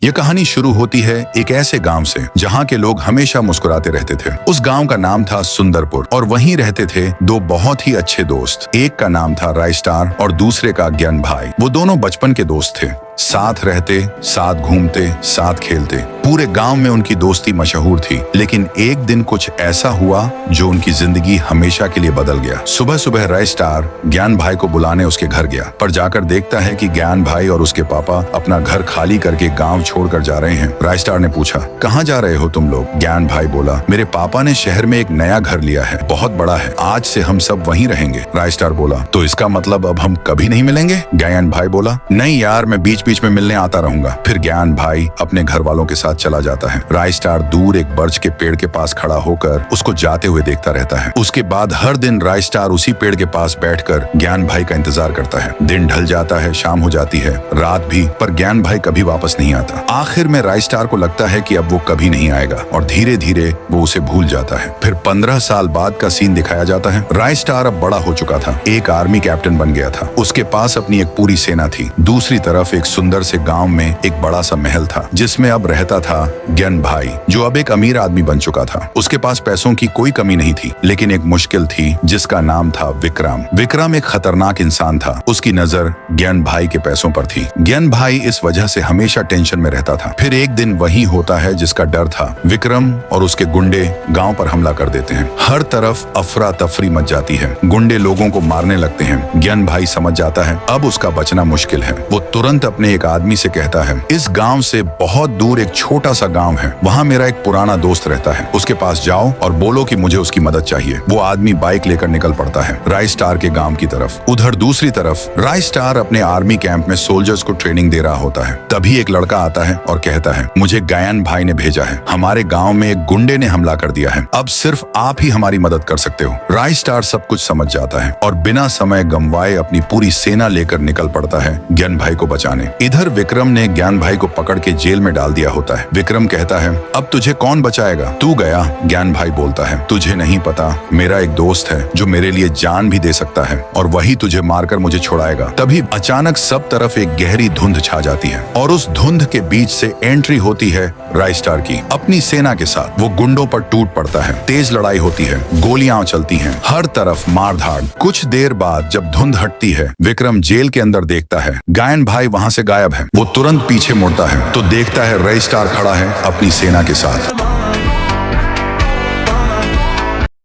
ये कहानी शुरू होती है एक ऐसे गांव से जहां के लोग हमेशा मुस्कुराते रहते थे। उस गांव का नाम था सुंदरपुर और वहीं रहते थे दो बहुत ही अच्छे दोस्त। एक का नाम था रायस्टार और दूसरे का ज्ञान भाई। वो दोनों बचपन के दोस्त थे, साथ रहते, साथ घूमते, साथ खेलते। पूरे गांव में उनकी दोस्ती मशहूर थी। लेकिन एक दिन कुछ ऐसा हुआ जो उनकी जिंदगी हमेशा के लिए बदल गया। सुबह सुबह रायस्टार ज्ञान भाई को बुलाने उसके घर गया, पर जाकर देखता है कि ज्ञान भाई और उसके पापा अपना घर खाली करके गांव छोड़कर जा रहे हैं। रायस्टार ने पूछा, कहाँ जा रहे हो तुम लोग? ज्ञान भाई बोला, मेरे पापा ने शहर में एक नया घर लिया है, बहुत बड़ा है, आज से हम सब वहीं रहेंगे। रायस्टार बोला, तो इसका मतलब अब हम कभी नहीं मिलेंगे? ज्ञान भाई बोला, नहीं यार, मैं बीच बीच में मिलने आता रहूंगा। फिर ज्ञान भाई अपने घर वालों के साथ चला जाता है। रायस्टार दूर एक बर्च के पेड़ के पास खड़ा होकर उसको जाते हुए देखता रहता है। उसके बाद हर दिन रायस्टार उसी पेड़ के पास बैठकर ज्ञान भाई का इंतजार करता है। दिन ढल जाता है, शाम हो जाती है, रात भी, पर ज्ञान भाई कभी वापस नहीं आता। आखिर में रायस्टार को लगता है कि अब वो कभी नहीं आएगा और धीरे धीरे वो उसे भूल जाता है। फिर 15 साल बाद का सीन दिखाया जाता है। रायस्टार अब बड़ा हो चुका था, एक आर्मी कैप्टन बन गया था। उसके पास अपनी एक पूरी सेना थी। दूसरी तरफ एक सुंदर से गांव में एक बड़ा सा महल था जिसमें अब रहता था ज्ञान भाई, जो अब एक अमीर आदमी बन चुका था। उसके पास पैसों की कोई कमी नहीं थी, लेकिन एक मुश्किल थी जिसका नाम था विक्रम। विक्रम एक खतरनाक इंसान था। उसकी नजर ज्ञान भाई के पैसों पर थी। ज्ञान भाई इस वजह से हमेशा टेंशन में रहता था। फिर एक दिन वही होता है जिसका डर था। विक्रम और उसके गुंडे गांव पर हमला कर देते हैं। हर तरफ अफरा तफरी मच जाती है। गुंडे लोगों को मारने लगते हैं। ज्ञान भाई समझ जाता है अब उसका बचना मुश्किल है। वो तुरंत अपने एक आदमी से कहता है, इस गांव से बहुत दूर एक छोटा सा गांव है, वहां मेरा एक पुराना दोस्त रहता है, उसके पास जाओ और बोलो कि मुझे उसकी मदद चाहिए। वो आदमी बाइक लेकर निकल पड़ता है रायस्टार के गांव की तरफ। उधर दूसरी तरफ रायस्टार अपने आर्मी कैंप में सोल्जर्स को ट्रेनिंग दे रहा होता है। तभी एक लड़का आता है और कहता है, मुझे ज्ञान भाई ने भेजा है, हमारे गाँव में एक गुंडे ने हमला कर दिया है, अब सिर्फ आप ही हमारी मदद कर सकते हो। रायस्टार सब कुछ समझ जाता है और बिना समय गंवाए अपनी पूरी सेना लेकर निकल पड़ता है ज्ञान भाई को बचाने। इधर विक्रम ने ज्ञान भाई को पकड़ के जेल में डाल दिया होता है। विक्रम कहता है, अब तुझे कौन बचाएगा? तू गया। ज्ञान भाई बोलता है, तुझे नहीं पता, मेरा एक दोस्त है जो मेरे लिए जान भी दे सकता है और वही तुझे मारकर मुझे छुड़ाएगा। तभी अचानक सब तरफ एक गहरी धुंध छा जाती है और उस धुंध के बीच से एंट्री होती है रायस्टार की। अपनी सेना के साथ वो गुंडों पर टूट पड़ता है। तेज लड़ाई होती है, गोलियां चलती हैं, हर तरफ मारधाड़। कुछ देर बाद जब धुंध हटती है, विक्रम जेल के अंदर देखता है ज्ञान भाई वहां से गायब है। वो तुरंत पीछे मुड़ता है तो देखता है रायस्टार खड़ा है अपनी सेना के साथ।